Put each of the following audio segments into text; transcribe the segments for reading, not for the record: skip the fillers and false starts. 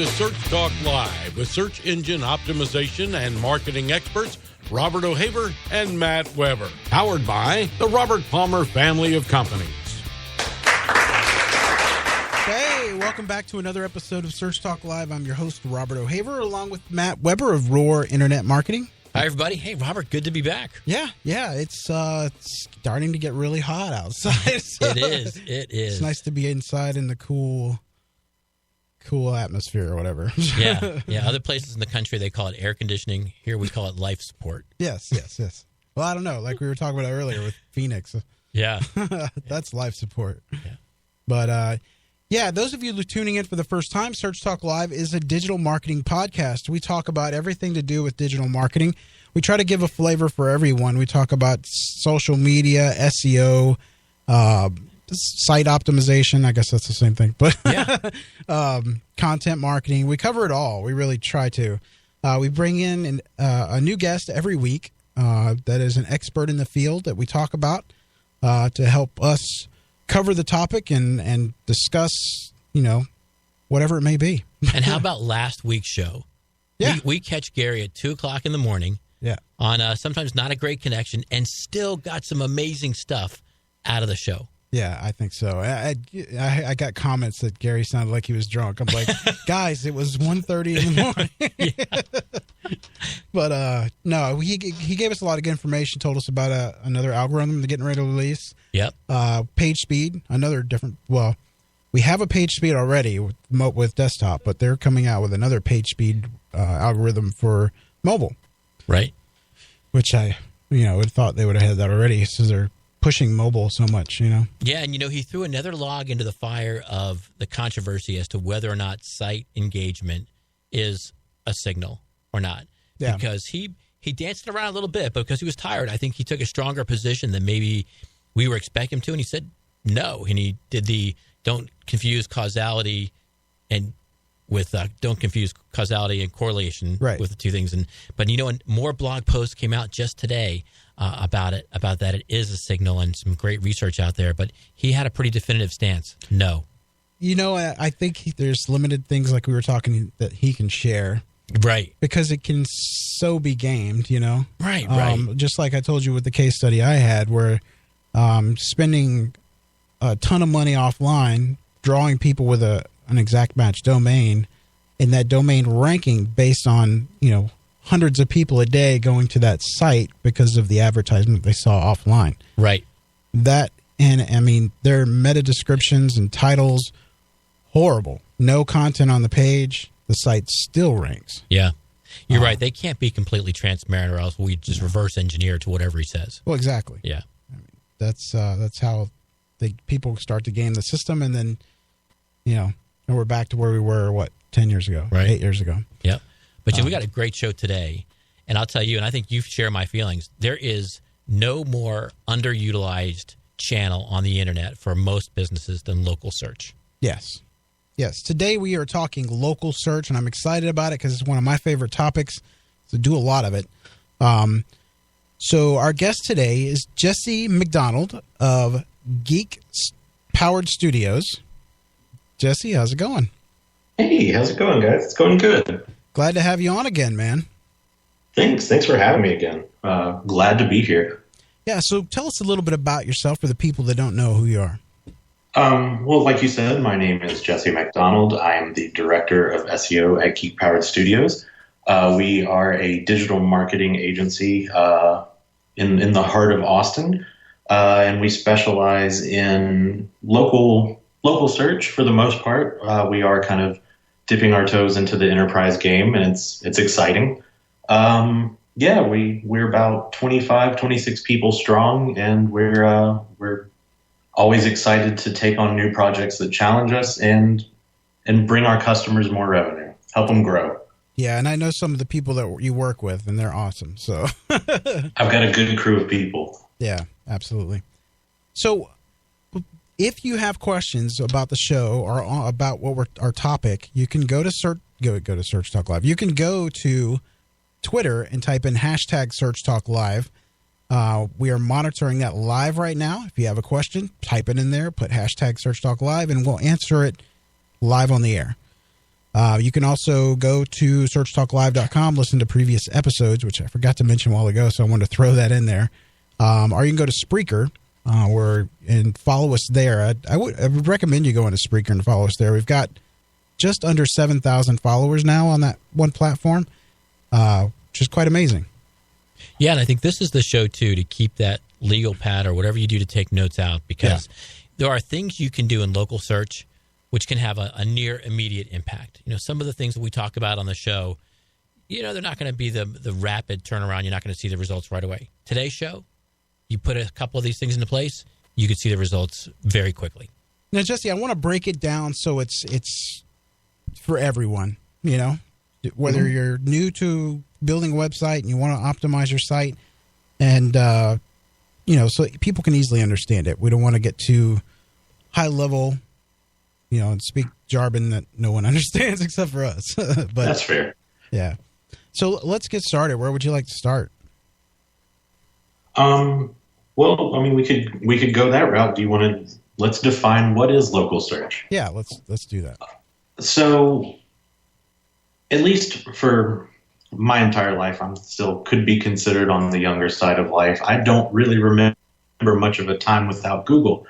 to Search Talk Live with search engine optimization and marketing experts Robert O'Haver and Matt Weber. Powered by the Robert Palmer family of companies. Hey, welcome back to another episode of Search Talk Live. I'm your host, Robert O'Haver, along with Matt Weber of Roar Internet Marketing. Hi, everybody. Hey, Robert, good to be back. Yeah, it's starting to get really hot outside. So It is. It's nice to be inside in the cool atmosphere or whatever. Yeah. Other places in the country, they call it air conditioning. Here we call it life support. Yes. Well, I don't know. Like we were talking about earlier with Phoenix. Yeah. That's life support. Yeah. But, those of you tuning in for the first time, Search Talk Live is a digital marketing podcast. We talk about everything to do with digital marketing. We try to give a flavor for everyone. We talk about social media, SEO, site optimization. I guess that's the same thing. But content marketing. We cover it all. We really try to. We bring in a new guest every week that is an expert in the field that we talk about to help us cover the topic and discuss, whatever it may be. And how about last week's show? Yeah. We catch Gary at 2 o'clock in the morning on sometimes not a great connection and still got some amazing stuff out of the show. Yeah, I think so. I got comments that Gary sounded like he was drunk. I'm like, guys, it was 1:30 in the morning. But no, he gave us a lot of good information, told us about another algorithm they're getting ready to release. Yep. Page speed, another different, well, we have a page speed already with desktop, but they're coming out with another page speed algorithm for mobile. Right. Which I would thought they would have had that already, so they're pushing mobile so much, Yeah, and he threw another log into the fire of the controversy as to whether or not site engagement is a signal or not. Yeah. Because he danced around a little bit, but because he was tired, I think he took a stronger position than maybe we were expecting him to, and he said no. And he did the don't confuse causality and correlation with the two things. But more blog posts came out just today about that. It is a signal and some great research out there, but he had a pretty definitive stance. No. I think there's limited things like we were talking that he can share. Right. Because it can so be gamed, Right. Just like I told you with the case study I had where spending a ton of money offline, drawing people with an exact match domain, and that domain ranking based on, hundreds of people a day going to that site because of the advertisement they saw offline. Right. That, and I mean, their meta descriptions and titles, horrible. No content on the page. The site still ranks. Yeah. You're right. They can't be completely transparent or else we just reverse engineer to whatever he says. Well, exactly. Yeah. I mean, that's how people start to game the system, and then, and we're back to where we were, 10 years ago, right. 8 years ago. Yeah. But we got a great show today, and I'll tell you, and I think you share my feelings, there is no more underutilized channel on the internet for most businesses than local search. Yes. Today we are talking local search, and I'm excited about it because it's one of my favorite topics, so do a lot of it. So our guest today is Jesse McDonald of Geek Powered Studios. Jesse, how's it going? Hey, how's it going, guys? It's going good. Glad to have you on again, man. Thanks for having me again. Glad to be here. Yeah, so tell us a little bit about yourself for the people that don't know who you are. Well, like you said, my name is Jesse McDonald. I am the Director of SEO at Geek Powered Studios. We are a digital marketing agency in the heart of Austin, and we specialize in local search for the most part. We are kind of dipping our toes into the enterprise game, and it's exciting. We're about 25, 26 people strong, and we're always excited to take on new projects that challenge us and bring our customers more revenue, help them grow. Yeah, and I know some of the people that you work with, and they're awesome. So I've got a good crew of people. Yeah, absolutely. So if you have questions about the show or about our topic, you can go to Search Talk Live. You can go to Twitter and type in hashtag Search Talk Live. We are monitoring that live right now. If you have a question, type it in there, put hashtag Search Talk Live, and we'll answer it live on the air. You can also go to searchtalklive.com, listen to previous episodes, which I forgot to mention a while ago, so I wanted to throw that in there. Or you can go to Spreaker and follow us there. I would recommend you go into Spreaker and follow us there. We've got just under 7,000 followers now on that one platform, which is quite amazing. Yeah, and I think this is the show, too, to keep that legal pad or whatever you do to take notes out, because there are things you can do in local search which can have a near immediate impact. Some of the things that we talk about on the show, they're not going to be the rapid turnaround. You're not going to see the results right away. Today's show, you put a couple of these things into place, you could see the results very quickly. Now, Jesse, I want to break it down so it's for everyone, whether you're new to building a website and you want to optimize your site and, so people can easily understand it. We don't want to get too high level, and speak jargon that no one understands except for us. But that's fair. Yeah. So let's get started. Where would you like to start? Well, we could go that route. Do you want to? Let's define what is local search. Yeah, let's do that. So, at least for my entire life, I'm still could be considered on the younger side of life. I don't really remember much of a time without Google.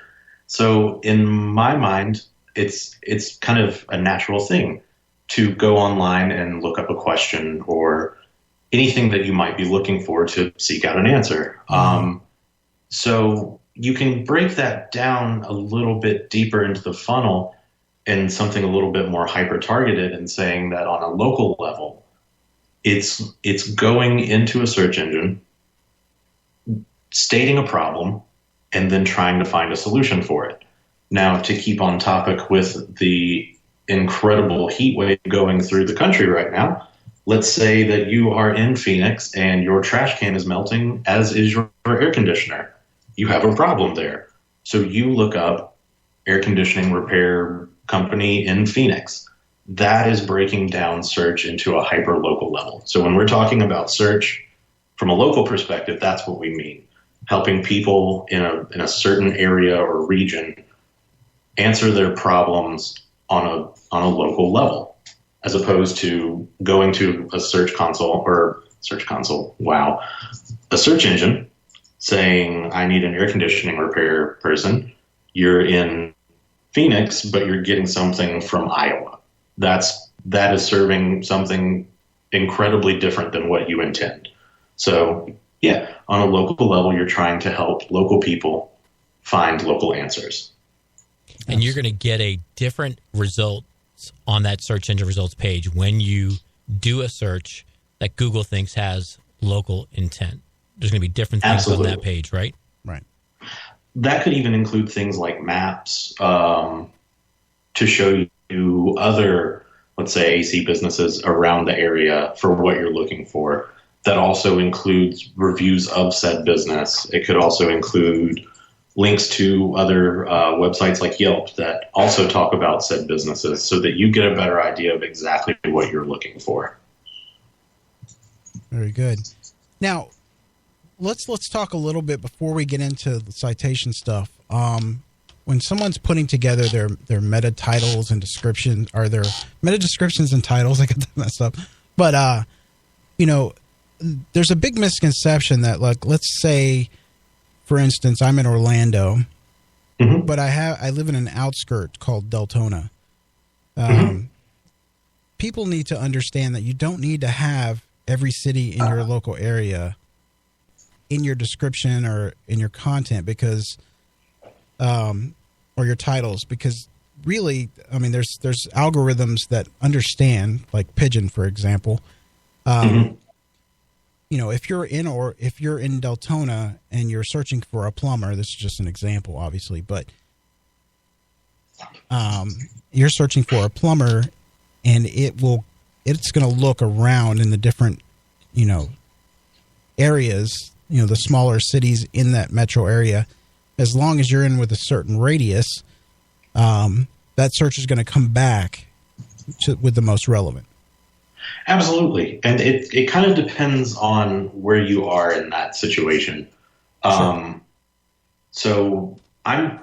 So in my mind, it's kind of a natural thing to go online and look up a question or anything that you might be looking for to seek out an answer. So you can break that down a little bit deeper into the funnel and something a little bit more hyper-targeted and saying that on a local level, it's going into a search engine, stating a problem, and then trying to find a solution for it. Now, to keep on topic with the incredible heat wave going through the country right now, let's say that you are in Phoenix and your trash can is melting, as is your air conditioner. You have a problem there. So you look up air conditioning repair company in Phoenix. That is breaking down search into a hyper-local level. So when we're talking about search from a local perspective, that's what we mean. Helping people in a certain area or region answer their problems on a local level, as opposed to going to a search engine saying, I need an air conditioning repair person. You're in Phoenix, but you're getting something from Iowa. That is serving something incredibly different than what you intend. So yeah, on a local level, you're trying to help local people find local answers. And you're going to get a different result on that search engine results page when you do a search that Google thinks has local intent. There's going to be different things on that page, right? Right. That could even include things like maps to show you other, let's say, AC businesses around the area for what you're looking for. That also includes reviews of said business. It could also include links to other websites like Yelp that also talk about said businesses so that you get a better idea of exactly what you're looking for. Very good. Now, let's talk a little bit before we get into the citation stuff. When someone's putting together their meta titles and descriptions, or their meta descriptions and titles, I got that messed up. But there's a big misconception that, like, let's say, for instance, I'm in Orlando, but I live in an outskirt called Deltona. People need to understand that you don't need to have every city in your local area in your description or in your content, because, or your titles, because really, I mean, there's algorithms that understand, like Pigeon, for example. If you're in Deltona and you're searching for a plumber, this is just an example, obviously, but you're searching for a plumber, and it's going to look around in the different, areas, the smaller cities in that metro area. As long as you're in with a certain radius, that search is going to come back with the most relevant. Absolutely. And it kind of depends on where you are in that situation. Sure. So I'm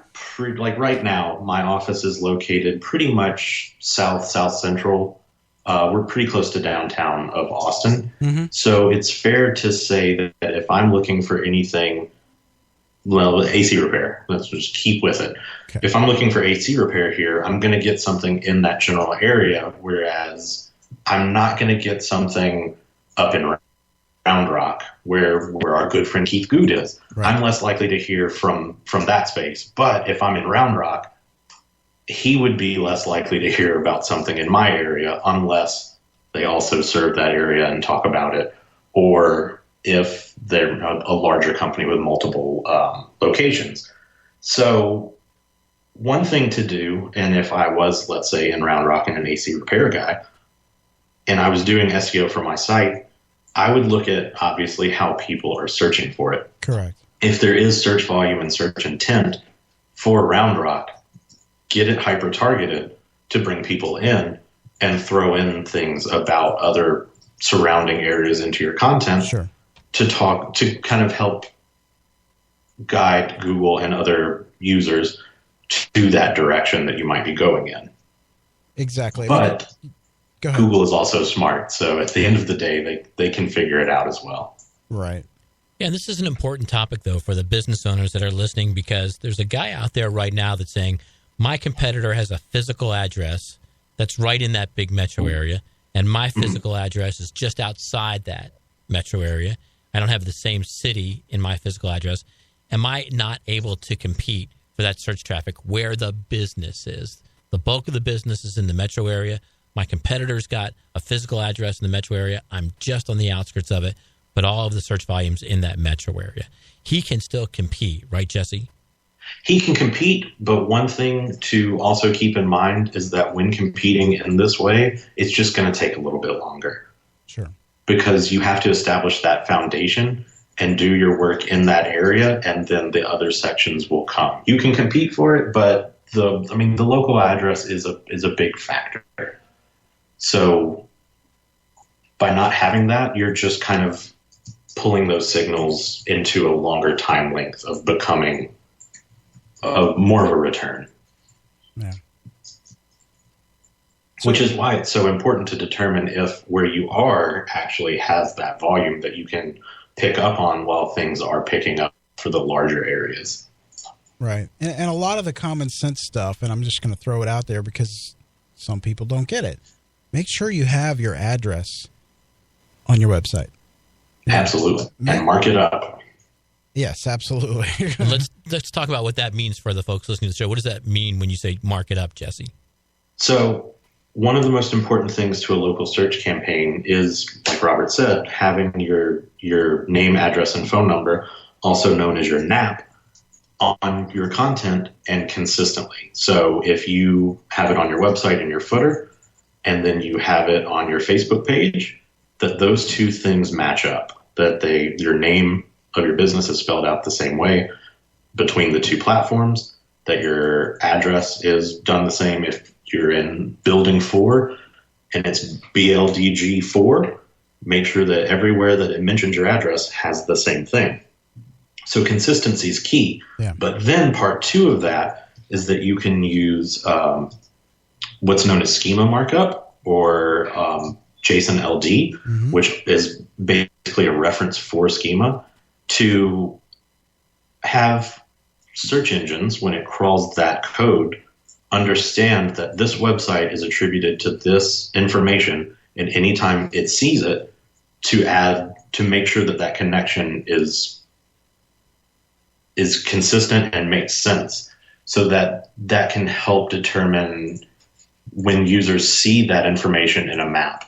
right now, my office is located pretty much south central we're pretty close to downtown of Austin. So it's fair to say that if I'm looking for anything, well, AC repair, let's just keep with it. Okay. If I'm looking for AC repair here, I'm going to get something in that general area, whereas I'm not going to get something up in Round Rock where our good friend Keith Good is. Right. I'm less likely to hear from that space. But if I'm in Round Rock, he would be less likely to hear about something in my area unless they also serve that area and talk about it, or if they're a larger company with multiple locations. So one thing to do, and if I was, let's say, in Round Rock and an AC repair guy, and I was doing SEO for my site, I would look at, obviously, how people are searching for it. Correct. If there is search volume and search intent for Round Rock, get it hyper-targeted to bring people in and throw in things about other surrounding areas into your content. Sure. To kind of help guide Google and other users to that direction that you might be going in. Exactly. But Go ahead. Google is also smart, so at the end of the day, they can figure it out as well. Right. Yeah, and this is an important topic, though, for the business owners that are listening, because there's a guy out there right now that's saying, my competitor has a physical address that's right in that big metro area, and my physical address is just outside that metro area. I don't have the same city in my physical address. Am I not able to compete for that search traffic where the business is? The bulk of the business is in the metro area. My competitor's got a physical address in the metro area. I'm just on the outskirts of it, but all of the search volume's in that metro area. He can still compete, right, Jesse? He can compete, but one thing to also keep in mind is that when competing in this way, it's just going to take a little bit longer. Sure. Because you have to establish that foundation and do your work in that area, and then the other sections will come. You can compete for it, but the local address is a big factor. So by not having that, you're just kind of pulling those signals into a longer time length of becoming more of a return. Yeah. Which is why it's so important to determine if where you are actually has that volume that you can pick up on while things are picking up for the larger areas. Right. And a lot of the common sense stuff, and I'm just going to throw it out there because some people don't get it. Make sure you have your address on your website. Absolutely. And mark it up. Yes, absolutely. Let's talk about what that means for the folks listening to the show. What does that mean when you say mark it up, Jesse? So one of the most important things to a local search campaign is, like Robert said, having your name, address, and phone number, also known as your NAP, on your content and consistently. So if you have it on your website in your footer, and then you have it on your Facebook page, that those two things match up, that your name of your business is spelled out the same way between the two platforms, that your address is done the same. If you're in building 4 and it's BLDG 4, make sure that everywhere that it mentions your address has the same thing. So consistency is key. Yeah. But then part 2 of that is that you can use what's known as schema markup, or JSON LD, which is basically a reference for schema, to have search engines, when it crawls that code, understand that this website is attributed to this information, and anytime it sees it, to make sure that connection is consistent and makes sense, so that can help determine when users see that information in a map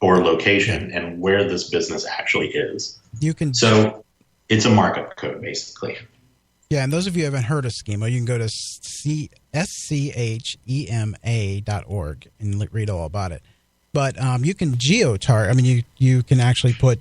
or location and where this business actually is. So it's a markup code, basically. Yeah, and those of you who haven't heard of schema, you can go to schema.org and read all about it. But you can geotarget. I mean, you can actually put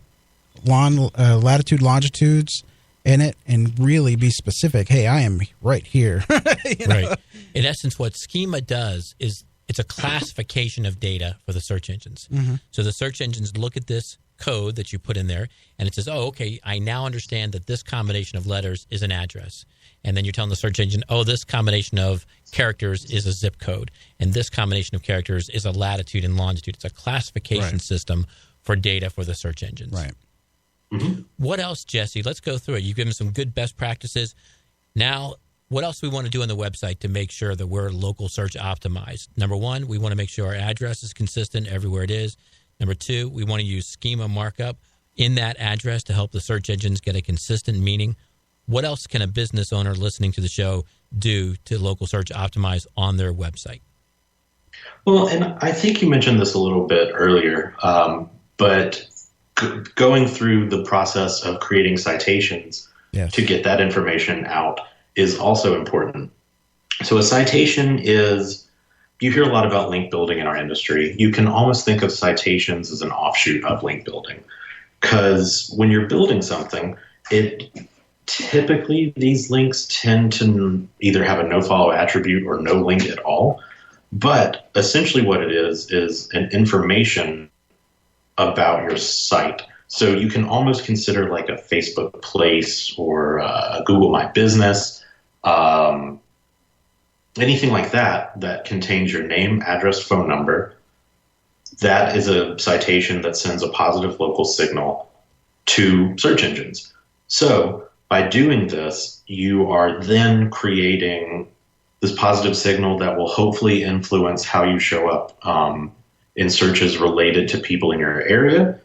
latitude, longitudes in it and really be specific. Hey, I am right here. Right. In essence, what schema does is it's a classification of data for the search engines. So the search engines look at this code that you put in there, and it says, oh, okay, I now understand that this combination of letters is an address. And then you're telling the search engine, oh, this combination of characters is a zip code, and this combination of characters is a latitude and longitude. It's a classification system for data for the search engines. Right. Mm-hmm. What else, Jesse? Let's go through it. You've given some good best practices. Now, what else do we want to do on the website to make sure that we're local search optimized? Number one, we want to make sure our address is consistent everywhere it is. Number two, we want to use schema markup in that address to help the search engines get a consistent meaning. What else can a business owner listening to the show do to local search optimize on their website? Well, and I think you mentioned this a little bit earlier, but going through the process of creating citations to get that information out is also important. So a citation is, you hear a lot about link building in our industry. You can almost think of citations as an offshoot of link building, because when you're building something, typically these links tend to either have a no-follow attribute or no link at all. But essentially what it is an information about your site. So you can almost consider like a Facebook place or a Google My Business, anything like that contains your name, address, phone number. That is a citation that sends a positive local signal to search engines. So by doing this, you are then creating this positive signal that will hopefully influence how you show up in searches related to people in your area.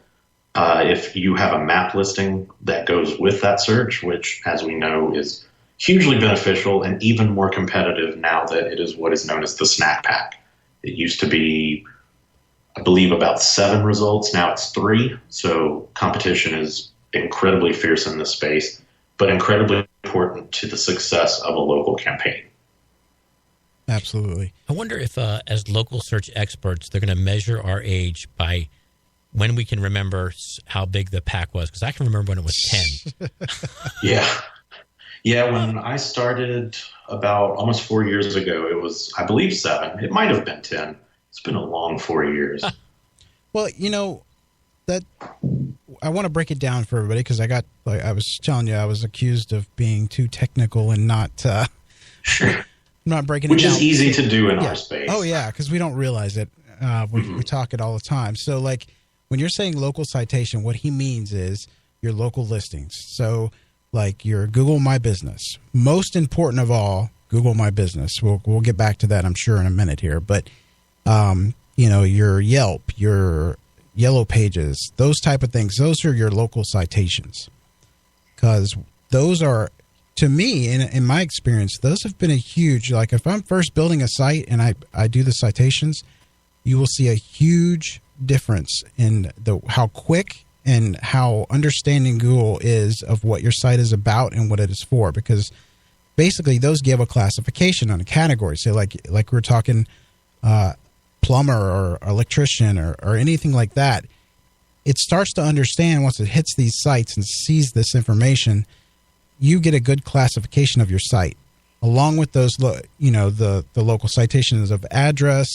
If you have a map listing that goes with that search, which, as we know, is hugely beneficial and even more competitive now that it is what is known as the snack pack. It used to be, I believe, about 7 results. Now it's 3. So competition is incredibly fierce in this space, but incredibly important to the success of a local campaign. Absolutely. I wonder if, as local search experts, they're going to measure our age by when we can remember how big the pack was, because I can remember when it was 10. Yeah, when I started about almost 4 years ago, it was, I believe, 7. It might have been 10. It's been a long 4 years. Well, that I want to break it down for everybody, because I was telling you, I was accused of being too technical and not breaking it down. Which is easy to do in our space. Oh, yeah, because we don't realize it. We talk it all the time. So, like, when you're saying local citation, what he means is your local listings. So, like your Google My Business. Most important of all, Google My Business. We'll get back to that, I'm sure, in a minute here. But, your Yelp, your Yellow Pages, those type of things, those are your local citations. Because those are, to me, in my experience, those have been a huge, like if I'm first building a site and I do the citations, you will see a huge difference in how quick and how understanding Google is of what your site is about and what it is for, because basically those give a classification on a category. So like we're talking plumber or electrician or anything like that. It starts to understand once it hits these sites and sees this information, you get a good classification of your site, along with those, the local citations of address,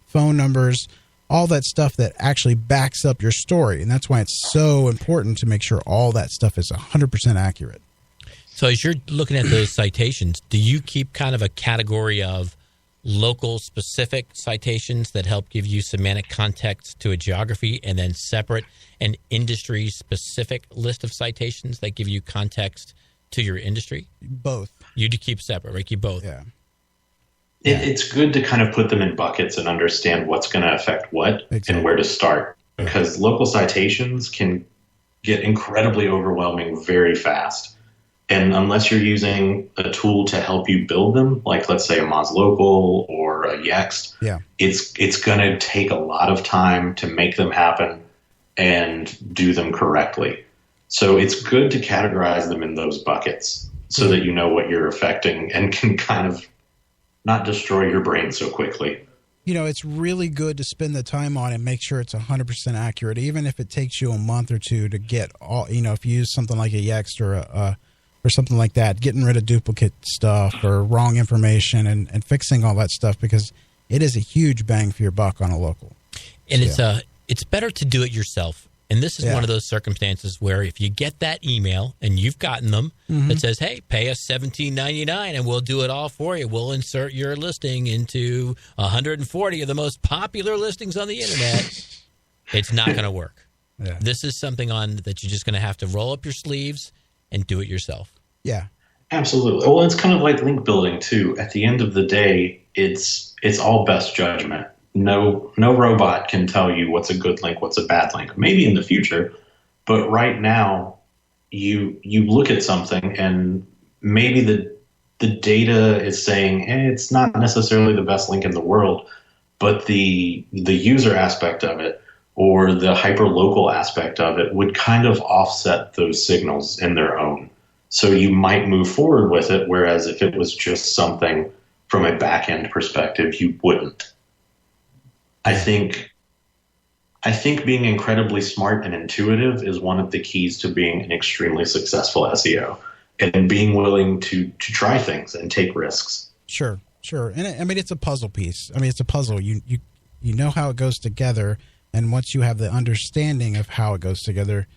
phone numbers, all that stuff that actually backs up your story. And that's why it's so important to make sure all that stuff is 100% accurate. So as you're looking at those citations, do you keep kind of a category of local specific citations that help give you semantic context to a geography, and then separate an industry specific list of citations that give you context to your industry? Both. You do keep separate, right? Keep both. Yeah. It's good to kind of put them in buckets and understand what's going to affect what and where to start, because local citations can get incredibly overwhelming very fast. And unless you're using a tool to help you build them, like let's say a Moz Local or a Yext, it's going to take a lot of time to make them happen and do them correctly. So it's good to categorize them in those buckets so that you know what you're affecting and can kind of not destroy your brain so quickly. It's really good to spend the time on and make sure it's 100% accurate, even if it takes you a month or two to get all, if you use something like a Yext or something like that, getting rid of duplicate stuff or wrong information and fixing all that stuff, because it is a huge bang for your buck on a local. And it's better to do it yourself And this is one of those circumstances where if you get that email, and you've gotten them, that says, hey, pay us $17.99 and we'll do it all for you. We'll insert your listing into 140 of the most popular listings on the internet. It's not going to work. Yeah. This is something that you're just going to have to roll up your sleeves and do it yourself. Yeah. Absolutely. Well, it's kind of like link building too. At the end of the day, it's all best judgment. No robot can tell you what's a good link, what's a bad link. Maybe in the future, but right now, you look at something and maybe the data is saying, hey, it's not necessarily the best link in the world, but the user aspect of it or the hyperlocal aspect of it would kind of offset those signals in their own. So you might move forward with it, whereas if it was just something from a back-end perspective, you wouldn't. I think being incredibly smart and intuitive is one of the keys to being an extremely successful SEO, and being willing to try things and take risks. Sure. And I mean, it's a puzzle piece. I mean, it's a puzzle. You know how it goes together, and once you have the understanding of how it goes together,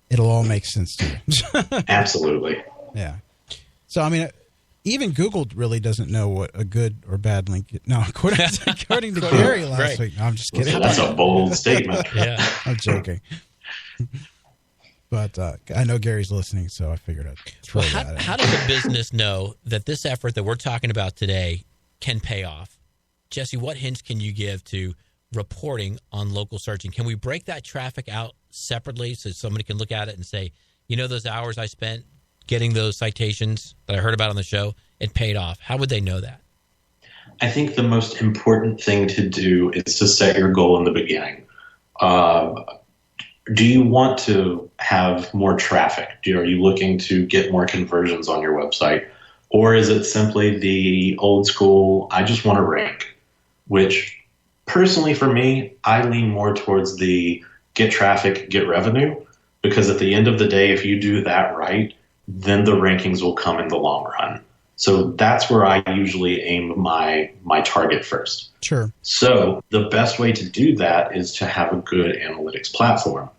it'll all make sense to you. Absolutely. Yeah. So, I mean, even Google really doesn't know what a good or bad link is. No, according to Gary last week. No, I'm just kidding. That's a bold statement. Yeah. I'm joking. But I know Gary's listening, so I figured I'd throw that in. How does a business know that this effort that we're talking about today can pay off? Jesse, what hints can you give to reporting on local searching? Can we break that traffic out separately so somebody can look at it and say, those hours I spent getting those citations that I heard about on the show, it paid off? How would they know that? I think the most important thing to do is to set your goal in the beginning. Do you want to have more traffic? Are you looking to get more conversions on your website? Or is it simply the old school, I just want to rank? Which, personally for me, I lean more towards the get traffic, get revenue. Because at the end of the day, if you do that right, then the rankings will come in the long run. So that's where I usually aim my target first. Sure. So the best way to do that is to have a good analytics platform.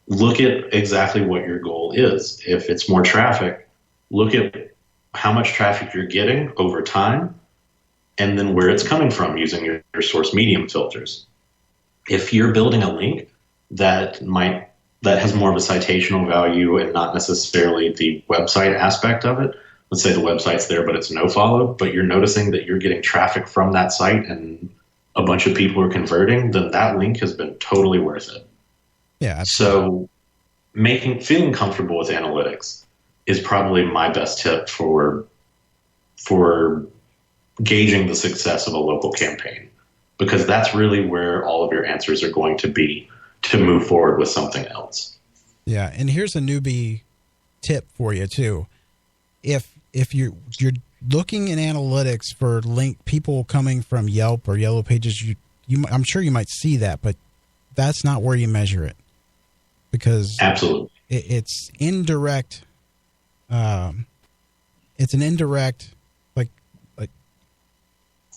Look at exactly what your goal is. If it's more traffic, look at how much traffic you're getting over time and then where it's coming from using your source medium filters. If you're building a link that has more of a citational value and not necessarily the website aspect of it, let's say the website's there, but it's no follow, but you're noticing that you're getting traffic from that site and a bunch of people are converting, then that link has been totally worth it. Yeah. Absolutely. So feeling comfortable with analytics is probably my best tip for gauging the success of a local campaign, because that's really where all of your answers are going to be to move forward with something else. Yeah. And here's a newbie tip for you too. If you're looking in analytics for people coming from Yelp or Yellow Pages, I'm sure you might see that, but that's not where you measure it, because absolutely it's indirect. It's an indirect like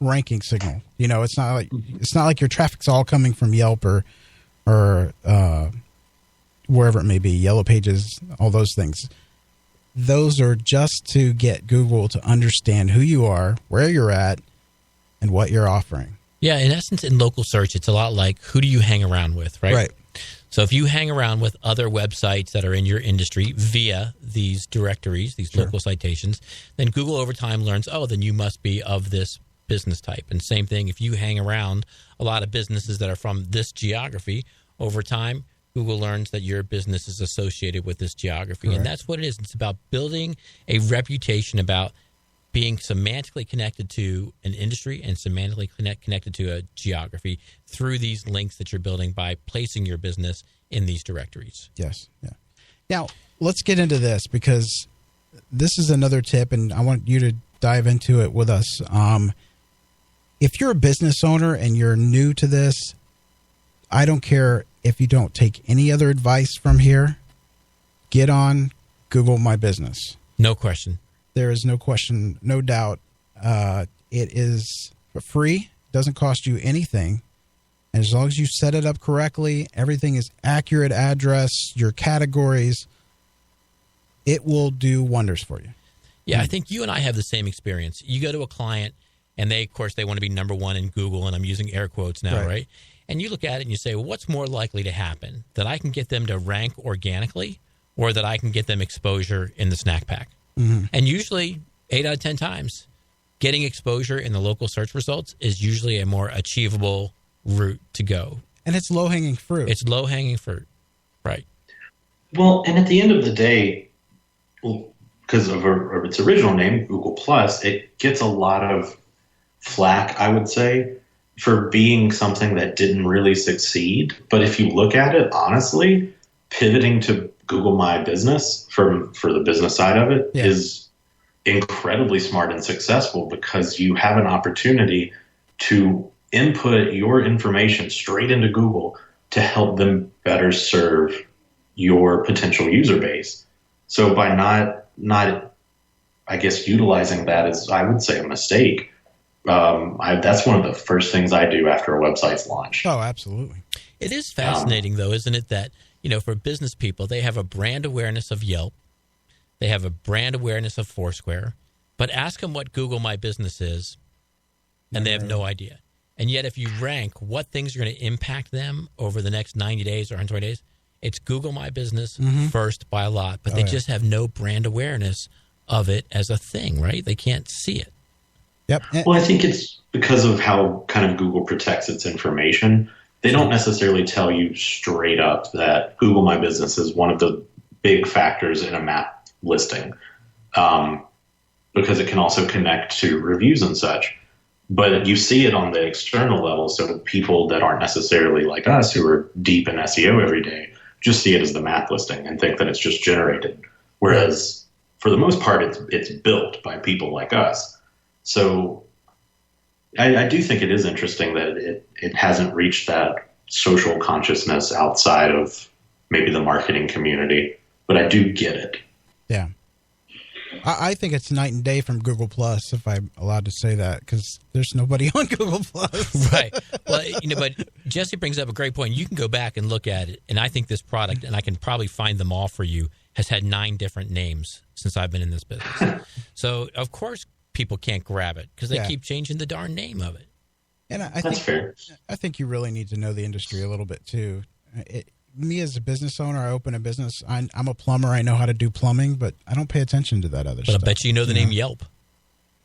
ranking signal. It's not like your traffic's all coming from Yelp or wherever it may be, Yellow Pages, all those things. Those are just to get Google to understand who you are, where you're at, and what you're offering. Yeah, in essence, in local search, it's a lot like who do you hang around with, right? Right. So if you hang around with other websites that are in your industry via these directories, these local citations, then Google over time learns, then you must be of this business type. And same thing, if you hang around a lot of businesses that are from this geography, over time, Google learns that your business is associated with this geography. Correct. And that's what it is. It's about building a reputation about being semantically connected to an industry and semantically connected to a geography through these links that you're building by placing your business in these directories. Yes. Yeah. Now, let's get into this, because this is another tip, and I want you to dive into it with us. If you're a business owner and you're new to this, I don't care if you don't take any other advice from here. Get on Google My Business. No question. There is no question, no doubt. It is free. Doesn't cost you anything. And as long as you set it up correctly, everything is accurate address, your categories, it will do wonders for you. Yeah, I think you and I have the same experience. You go to a client, and they, of course, they want to be number one in Google, and I'm using air quotes now, right? And you look at it and you say, well, what's more likely to happen? That I can get them to rank organically, or that I can get them exposure in the snack pack? Mm-hmm. And usually, 8 out of 10 times, getting exposure in the local search results is usually a more achievable route to go. And it's low-hanging fruit. It's low-hanging fruit, right? Well, and at the end of the day, because of its original name, Google Plus, it gets a lot of flack, I would say, for being something that didn't really succeed. But if you look at it honestly, pivoting to Google My Business for the business side of it is incredibly smart and successful, because you have an opportunity to input your information straight into Google to help them better serve your potential user base. So by not I guess utilizing that is, I would say, a mistake. That's one of the first things I do after a website's launched. Oh, absolutely. It is fascinating, though, isn't it, that, for business people, they have a brand awareness of Yelp. They have a brand awareness of Foursquare. But ask them what Google My Business is, and they have no idea. And yet, if you rank what things are going to impact them over the next 90 days or 120 days, it's Google My Business first by a lot. But they just have no brand awareness of it as a thing, right? They can't see it. Yep. Well, I think it's because of how kind of Google protects its information. They don't necessarily tell you straight up that Google My Business is one of the big factors in a map listing, because it can also connect to reviews and such. But you see it on the external level, so people that aren't necessarily like us, who are deep in SEO every day, just see it as the map listing and think that it's just generated. Whereas, for the most part, it's built by people like us. So I do think it is interesting that it hasn't reached that social consciousness outside of maybe the marketing community, but I do get it. Yeah. I think it's night and day from Google Plus, if I'm allowed to say that, because there's nobody on Google Plus. Right. Well, but Jesse brings up a great point. You can go back and look at it, and I think this product, and I can probably find them all for you, has had 9 different names since I've been in this business. So, of course, people can't grab it because they keep changing the darn name of it. And That's fair. I think you really need to know the industry a little bit too. Me as a business owner, I open a business. I'm a plumber. I know how to do plumbing, but I don't pay attention to that other stuff. But I bet you know the name Yelp.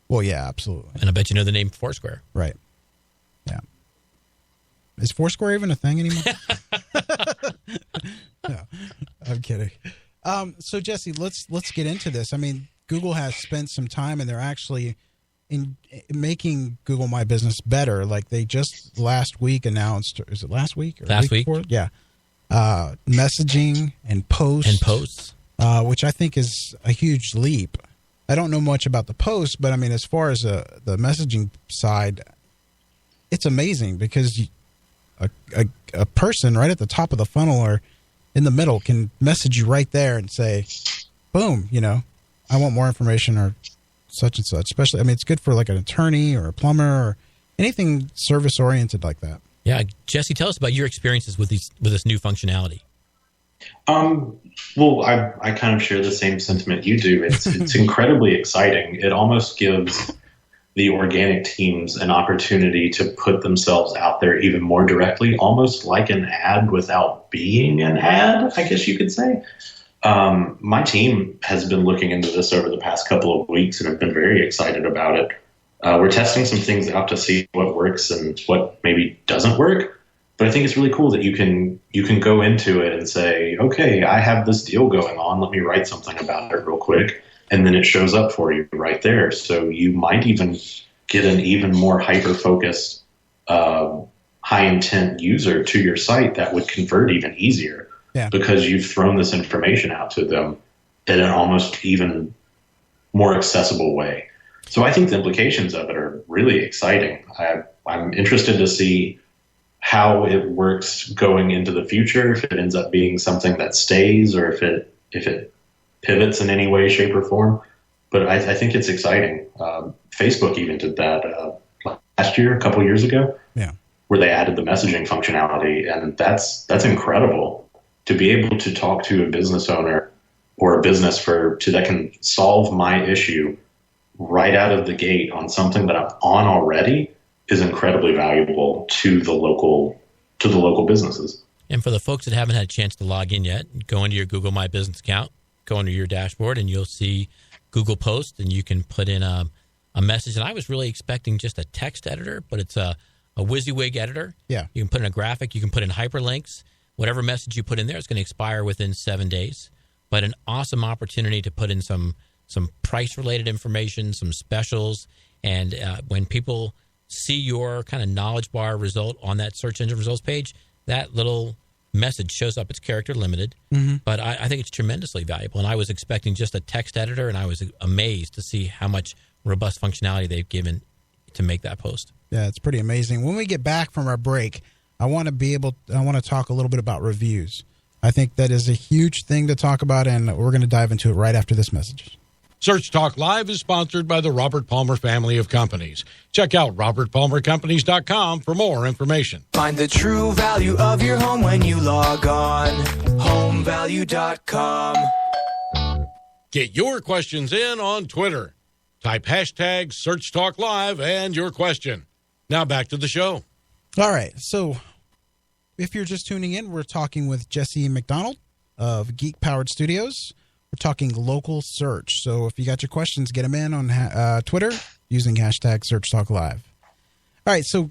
Well, yeah, absolutely. And I bet you know the name Foursquare. Right. Yeah. Is Foursquare even a thing anymore? No, I'm kidding. So Jesse, let's get into this. I mean, Google has spent some time, and they're actually in making Google My Business better. Like they just last week announced, is it last week? Or last week? Before? Yeah. Messaging and posts. Which I think is a huge leap. I don't know much about the posts, but I mean, as far as the messaging side, it's amazing because a person right at the top of the funnel or in the middle can message you right there and say, boom, I want more information or such and such. Especially, I mean, it's good for like an attorney or a plumber or anything service oriented like that. Yeah, Jesse, tell us about your experiences with this new functionality. Well, I kind of share the same sentiment you do. It's incredibly exciting. It almost gives the organic teams an opportunity to put themselves out there even more directly, almost like an ad without being an ad, I guess you could say. My team has been looking into this over the past couple of weeks and have been very excited about it. We're testing some things out to see what works and what maybe doesn't work. But I think it's really cool that you can go into it and say, okay, I have this deal going on. Let me write something about it real quick. And then it shows up for you right there. So you might even get an even more hyper-focused, high-intent user to your site that would convert even easier. Yeah. Because you've thrown this information out to them in an almost even more accessible way. So I think the implications of it are really exciting. I'm interested to see how it works going into the future, if it ends up being something that stays or if it pivots in any way, shape, or form. But I think it's exciting. Facebook even did that last year, a couple years ago. Yeah. where they added the messaging functionality. And that's incredible to be able to talk to a business owner or a business that can solve my issue right out of the gate on something that I'm on already is incredibly valuable to the local businesses. And for the folks that haven't had a chance to log in yet, go into your Google My Business account, go into your dashboard, and you'll see Google Posts, and you can put in a message. And I was really expecting just a text editor, but it's a WYSIWYG editor. Yeah. You can put in a graphic. You can put in hyperlinks. Whatever message you put in there is going to expire within 7 days. But an awesome opportunity to put in some price-related information, some specials. And when people see your kind of knowledge bar result on that search engine results page, that little message shows up. It's character limited, but I think it's tremendously valuable. And I was expecting just a text editor, and I was amazed to see how much robust functionality they've given to make that post. Yeah, it's pretty amazing. When we get back from our break, I want to talk a little bit about reviews. I think that is a huge thing to talk about, and we're going to dive into it right after this message. Search Talk Live is sponsored by the Robert Palmer family of companies. Check out robertpalmercompanies.com for more information. Find the true value of your home when you log on. Homevalue.com. Get your questions in on Twitter. Type hashtag Search Talk Live and your question. Now back to the show. All right. So if you're just tuning in, we're talking with Jesse McDonald of Geek Powered Studios. We're talking local search. So if you got your questions, get them in on Twitter using hashtag Search Talk Live. All right. So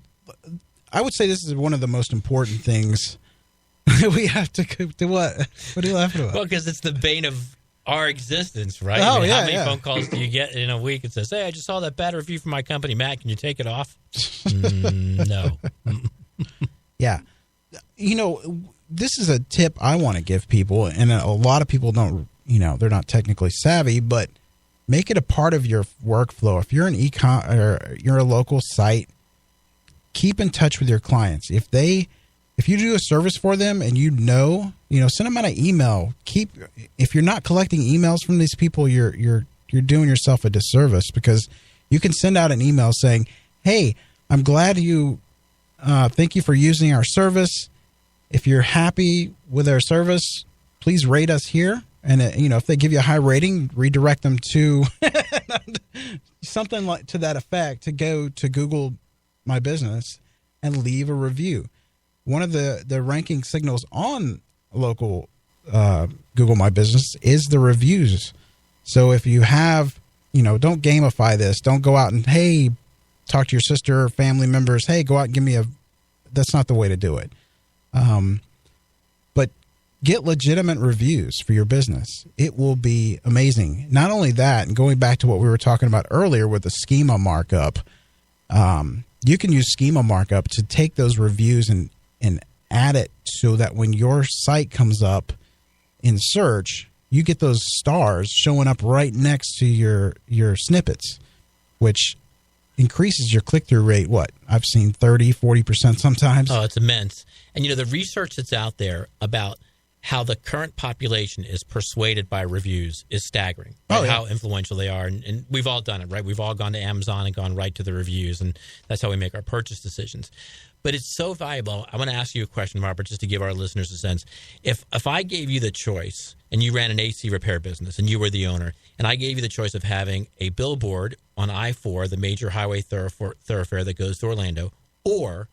I would say this is one of the most important things we have to do. What are you laughing about? Well, because it's the bane of our existence, right? Oh, how many phone calls do you get in a week? It says, hey, I just saw that bad review from my company. Matt, can you take it off? No. Yeah. You know, this is a tip I want to give people, and a lot of people don't, they're not technically savvy, but make it a part of your workflow. If you're an or you're a local site, keep in touch with your clients. If you do a service for them and send them out an email. If you're not collecting emails from these people, you're doing yourself a disservice, because you can send out an email saying, hey, I'm glad thank you for using our service. If you're happy with our service, please rate us here. And, if they give you a high rating, redirect them to something like to that effect, to go to Google My Business and leave a review. One of the ranking signals on local Google My Business is the reviews. So if you have, don't gamify this. Don't go out and, hey, talk to your sister or family members. Hey, go out and give me that's not the way to do it. But get legitimate reviews for your business. It will be amazing. Not only that, and going back to what we were talking about earlier with the schema markup, you can use schema markup to take those reviews and add it so that when your site comes up in search, you get those stars showing up right next to your snippets, which increases your click-through rate. What? I've seen 30, 40% sometimes. Oh, it's immense. And, the research that's out there about how the current population is persuaded by reviews is staggering. Right? Oh, yeah. How influential they are. And we've all done it, right? We've all gone to Amazon and gone right to the reviews, and that's how we make our purchase decisions. But it's so valuable. I want to ask you a question, Robert, just to give our listeners a sense. If I gave you the choice, and you ran an AC repair business, and you were the owner, and I gave you the choice of having a billboard on I-4, the major highway thoroughfare that goes to Orlando, or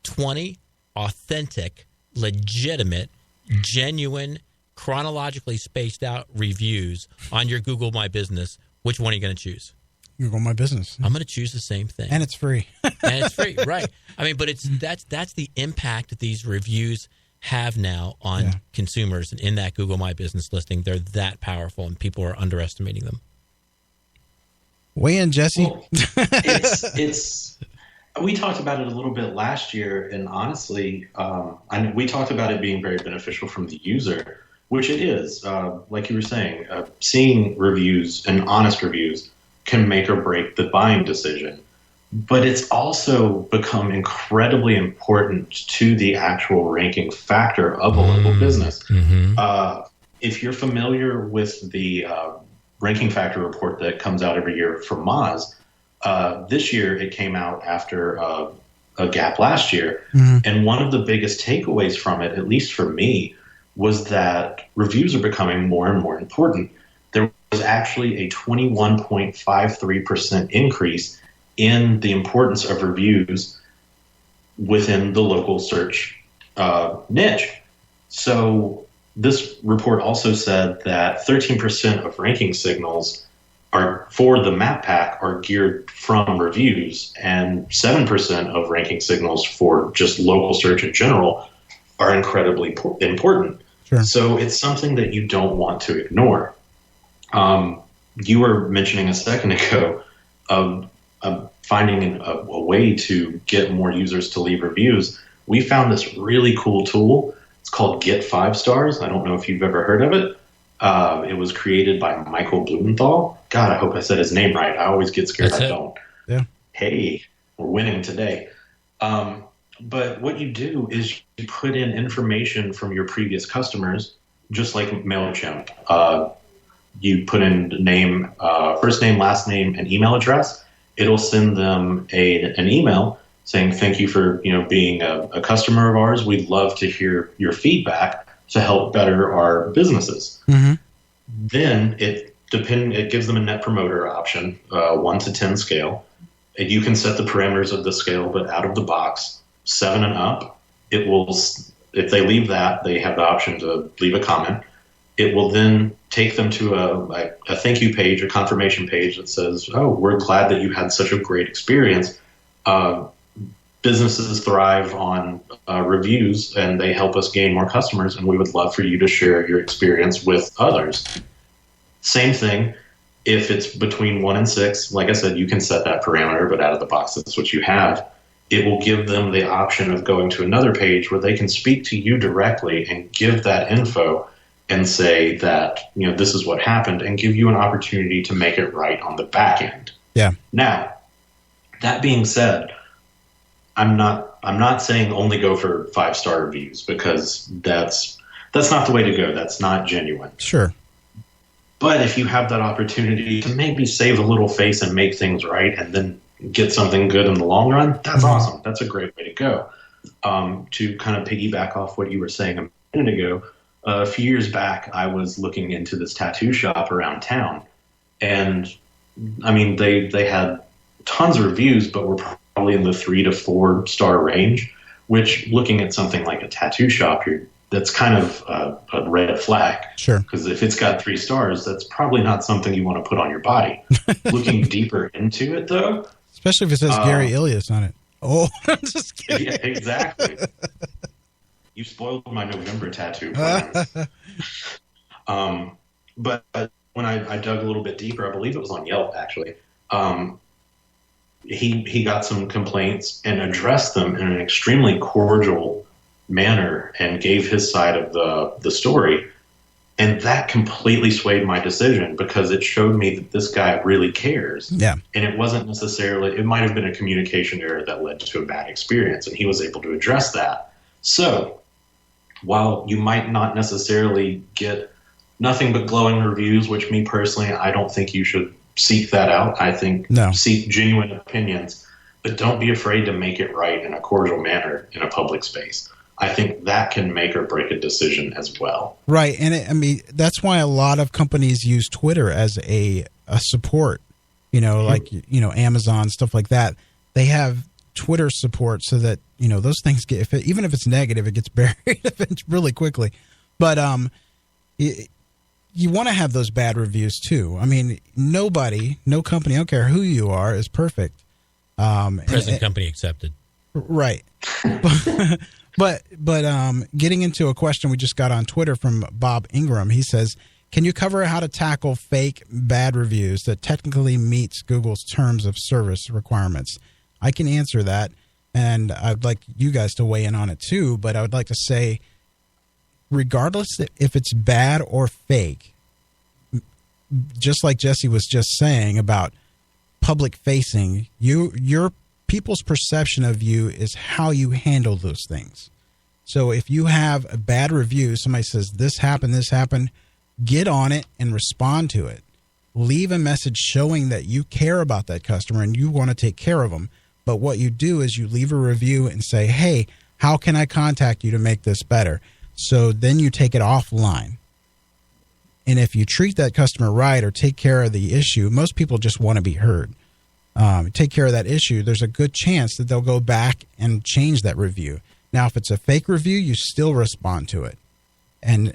20 authentic, legitimate, genuine, chronologically spaced out reviews on your Google My Business, which one are you going to choose? Google My Business. I'm going to choose the same thing. And it's free. And it's free, right. I mean, but that's the impact that these reviews have now on consumers. And in that Google My Business listing, they're that powerful, and people are underestimating them. Weigh in, Jesse. Well, we talked about it a little bit last year, and honestly, we talked about it being very beneficial from the user, which it is. Like you were saying, seeing reviews and honest reviews can make or break the buying decision. But it's also become incredibly important to the actual ranking factor of a local business. Mm-hmm. If you're familiar with the ranking factor report that comes out every year from Moz, this year it came out after a gap last year. And one of the biggest takeaways from it, at least for me, was that reviews are becoming more and more important. There was actually a 21.53% increase in the importance of reviews within the local search niche. So this report also said that 13% of ranking signals are for the map pack are geared from reviews, and 7% of ranking signals for just local search in general are incredibly important. Sure. So it's something that you don't want to ignore. You were mentioning a second ago of finding a way to get more users to leave reviews. We found this really cool tool. It's called Get 5 Stars. I don't know if you've ever heard of it. It was created by Michael Blumenthal. God, I hope I said his name right. I always get scared I don't. Yeah. Hey, we're winning today. But what you do is you put in information from your previous customers, just like MailChimp. You put in name, first name, last name, and email address. It'll send them an email saying, thank you for being a customer of ours. We'd love to hear your feedback to help better our businesses. Then it gives them a net promoter option, 1 to 10 scale. And you can set the parameters of the scale, but out of the box, 7 and up, it will, if they leave that, they have the option to leave a comment. It will then take them to a thank you page, a confirmation page that says, oh, we're glad that you had such a great experience. Businesses thrive on reviews, and they help us gain more customers, and we would love for you to share your experience with others. Same thing, if it's between 1 and 6, like I said, you can set that parameter, but out of the box, that's what you have. It will give them the option of going to another page where they can speak to you directly and give that info and say that, this is what happened, and give you an opportunity to make it right on the back end. Yeah. Now, that being said, I'm not saying only go for 5-star reviews, because that's not the way to go. That's not genuine. Sure. But if you have that opportunity to maybe save a little face and make things right, and then get something good in the long run, that's awesome. That's a great way to go. To kind of piggyback off what you were saying a minute ago, a few years back, I was looking into this tattoo shop around town, and I mean, they had tons of reviews, but were probably in the 3 to 4 star range, which, looking at something like a tattoo shop, that's kind of a red flag. Sure. Because if it's got 3 stars, that's probably not something you want to put on your body. Looking deeper into it, though. Especially if it says Gary Ilias on it. Oh, I'm just kidding. Yeah, exactly. You spoiled my November tattoo plans. But when I dug a little bit deeper, I believe it was on Yelp, actually, he got some complaints and addressed them in an extremely cordial manner and gave his side of the story. And that completely swayed my decision, because it showed me that this guy really cares. Yeah. And it wasn't necessarily, it might have been a communication error that led to a bad experience, and he was able to address that. So while you might not necessarily get nothing but glowing reviews, which me personally, I don't think you should seek that out. I think seek genuine opinions, but don't be afraid to make it right in a cordial manner in a public space. I think that can make or break a decision as well. Right. And that's why a lot of companies use Twitter as a support, like, Amazon, stuff like that. They have Twitter support so that, those things get, even if it's negative, it gets buried really quickly. But you want to have those bad reviews too. I mean, no company, I don't care who you are, is perfect. Present company accepted. Right. But getting into a question we just got on Twitter from Bob Ingram, he says, can you cover how to tackle fake bad reviews that technically meets Google's terms of service requirements? I can answer that, and I'd like you guys to weigh in on it too, but I would like to say, regardless if it's bad or fake, just like Jesse was just saying about public facing, your people's perception of you is how you handle those things. So if you have a bad review, somebody says this happened, get on it and respond to it. Leave a message showing that you care about that customer and you want to take care of them. But what you do is you leave a review and say, hey, how can I contact you to make this better? So then you take it offline. And if you treat that customer right or take care of the issue, most people just want to be heard. Take care of that issue, there's a good chance that they'll go back and change that review. Now, if it's a fake review, you still respond to it. And,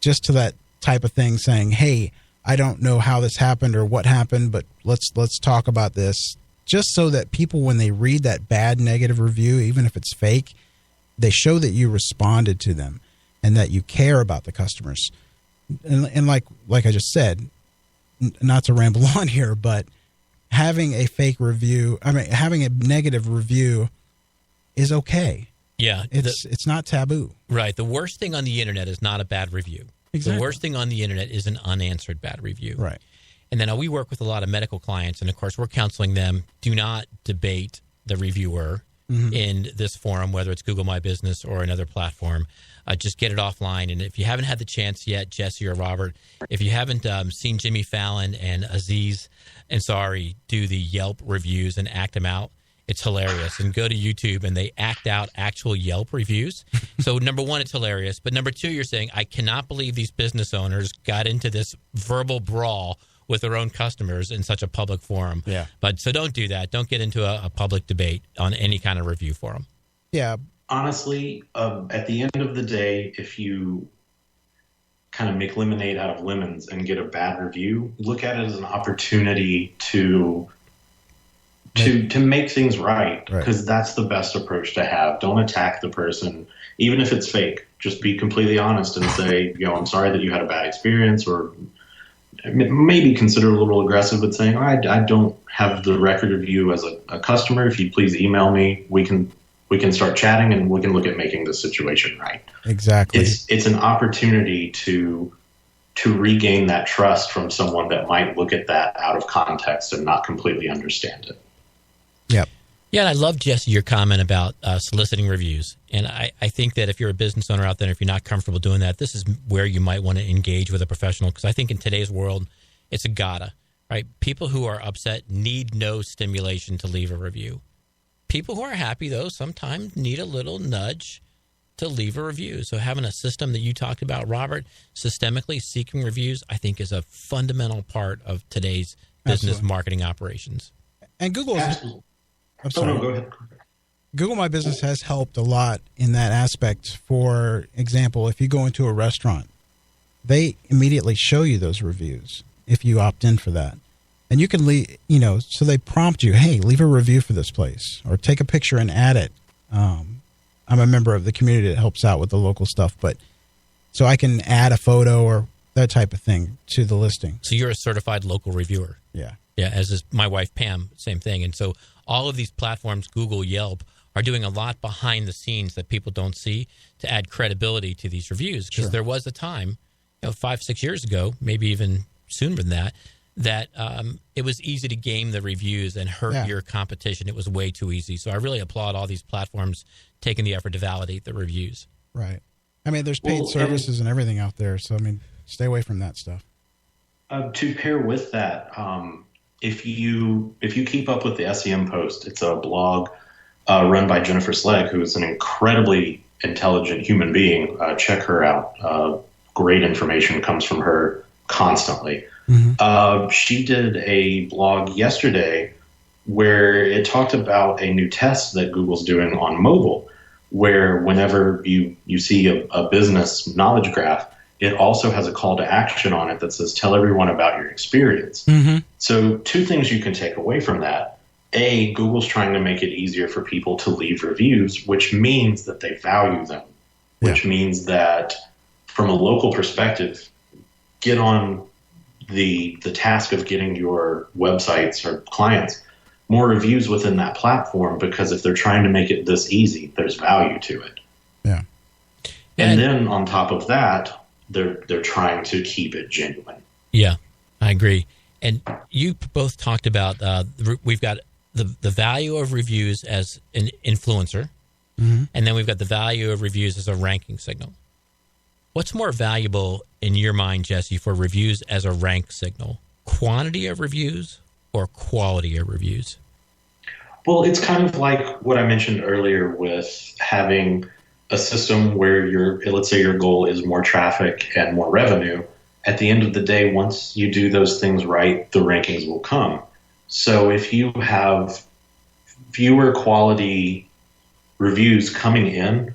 just to that type of thing saying, hey, I don't know how this happened or what happened, but let's talk about this. Just so that people, when they read that bad negative review, even if it's fake, they show that you responded to them and that you care about the customers. And like I just said, not to ramble on here, but having a fake review, having a negative review is okay. Yeah. It's not taboo. Right. The worst thing on the internet is not a bad review. Exactly. The worst thing on the internet is an unanswered bad review. Right. And then we work with a lot of medical clients, and of course we're counseling them, do not debate the reviewer in this forum, whether it's Google My Business or another platform. Just get it offline. And if you haven't had the chance yet, Jesse or Robert, if you haven't seen Jimmy Fallon and Aziz Ansari do the Yelp reviews and act them out, it's hilarious. And go to YouTube, and they act out actual Yelp reviews. So, number one, it's hilarious. But number two, you're saying, I cannot believe these business owners got into this verbal brawl with their own customers in such a public forum. Yeah. But so don't do that. Don't get into a public debate on any kind of review forum. Yeah. Honestly, at the end of the day, if you kind of make lemonade out of lemons and get a bad review, look at it as an opportunity to make things right, because that's the best approach to have. Don't attack the person, even if it's fake. Just be completely honest and say, I'm sorry that you had a bad experience, or maybe consider a little aggressive, but saying, I don't have the record of you as a customer. If you please email me, we can start chatting and we can look at making this situation right. Exactly. It's an opportunity to regain that trust from someone that might look at that out of context and not completely understand it. Yep. Yeah, and I love, Jesse, your comment about soliciting reviews. And I think that if you're a business owner out there, if you're not comfortable doing that, this is where you might want to engage with a professional, because I think in today's world, it's a gotta, right? People who are upset need no stimulation to leave a review. People who are happy, though, sometimes need a little nudge to leave a review. So having a system that you talked about, Robert, systemically seeking reviews, I think is a fundamental part of today's business marketing operations. And Google Absolutely. I'm sorry. No, go ahead. Google My Business has helped a lot in that aspect. For example, if you go into a restaurant, they immediately show you those reviews if you opt in for that. And you can leave, so they prompt you, hey, leave a review for this place, or take a picture and add it. I'm a member of the community that helps out with the local stuff, but so I can add a photo or that type of thing to the listing. So you're a certified local reviewer. Yeah. Yeah, as is my wife, Pam, same thing. And so all of these platforms, Google, Yelp, are doing a lot behind the scenes that people don't see to add credibility to these reviews. Because there was a time, 5-6 years ago, maybe even sooner than that, it was easy to game the reviews and hurt your competition. It was way too easy. So I really applaud all these platforms taking the effort to validate the reviews. Right. There's paid services and everything out there. So, stay away from that stuff. To pair with that, if you keep up with the SEM Post, it's a blog run by Jennifer Slegg, who is an incredibly intelligent human being. Check her out. Great information comes from her constantly. Mm-hmm. She did a blog yesterday where it talked about a new test that Google's doing on mobile, where whenever you see a business knowledge graph, it also has a call to action on it that says, tell everyone about your experience. Mm-hmm. So 2 things you can take away from that. A, Google's trying to make it easier for people to leave reviews, which means that they value them, which means that from a local perspective, get on the task of getting your websites or clients more reviews within that platform, because if they're trying to make it this easy, there's value to it. Yeah. And then on top of that, they're trying to keep it genuine. Yeah, I agree. And you both talked about we've got the value of reviews as an influencer, and then we've got the value of reviews as a ranking signal. What's more valuable in your mind, Jesse, for reviews as a rank signal? Quantity of reviews or quality of reviews? Well, it's kind of like what I mentioned earlier with having a system where let's say your goal is more traffic and more revenue. At the end of the day, once you do those things right, the rankings will come. So if you have fewer quality reviews coming in,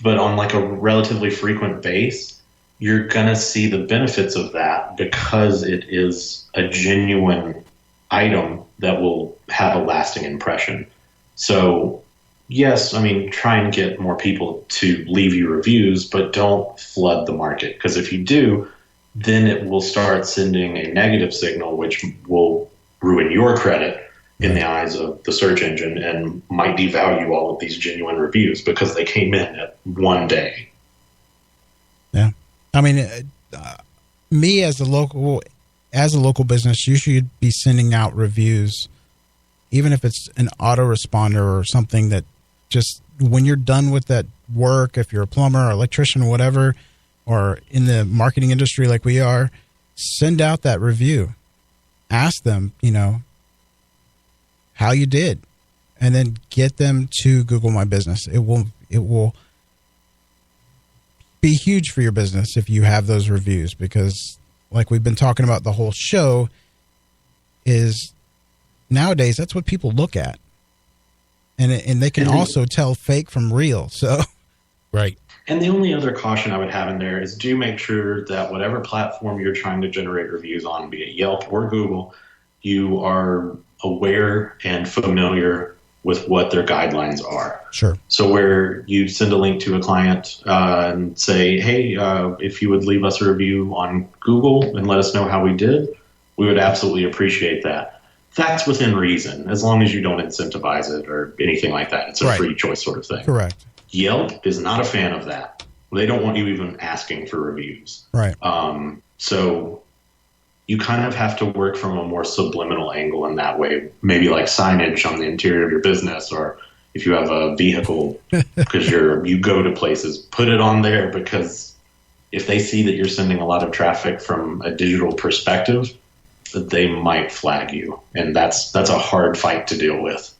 but on like a relatively frequent base, you're going to see the benefits of that because it is a genuine item that will have a lasting impression. So yes, I mean, try and get more people to leave you reviews, but don't flood the market, because if you do, then it will start sending a negative signal, which will ruin your credit in the eyes of the search engine and might devalue all of these genuine reviews because they came in at one day. Yeah. I mean, me as a local business, you should be sending out reviews, even if it's an autoresponder or something that just when you're done with that work, if you're a plumber or electrician or whatever, or in the marketing industry like we are, send out that review. Ask them, how you did, and then get them to Google My Business. It will be huge for your business if you have those reviews, because like we've been talking about the whole show, is nowadays that's what people look at, and they can also tell fake from real. So right. And the only other caution I would have in there is do make sure that whatever platform you're trying to generate reviews on, be it Yelp or Google, you are aware and familiar with what their guidelines are. Sure. So where you send a link to a client and say, hey, if you would leave us a review on Google and let us know how we did, we would absolutely appreciate that. That's within reason, as long as you don't incentivize it or anything like that. It's a free choice sort of thing. Correct. Yelp is not a fan of that. They don't want you even asking for reviews. Right. So you kind of have to work from a more subliminal angle in that way, maybe like signage on the interior of your business, or if you have a vehicle because you go to places, put it on there, because if they see that you're sending a lot of traffic from a digital perspective, they might flag you, and that's a hard fight to deal with.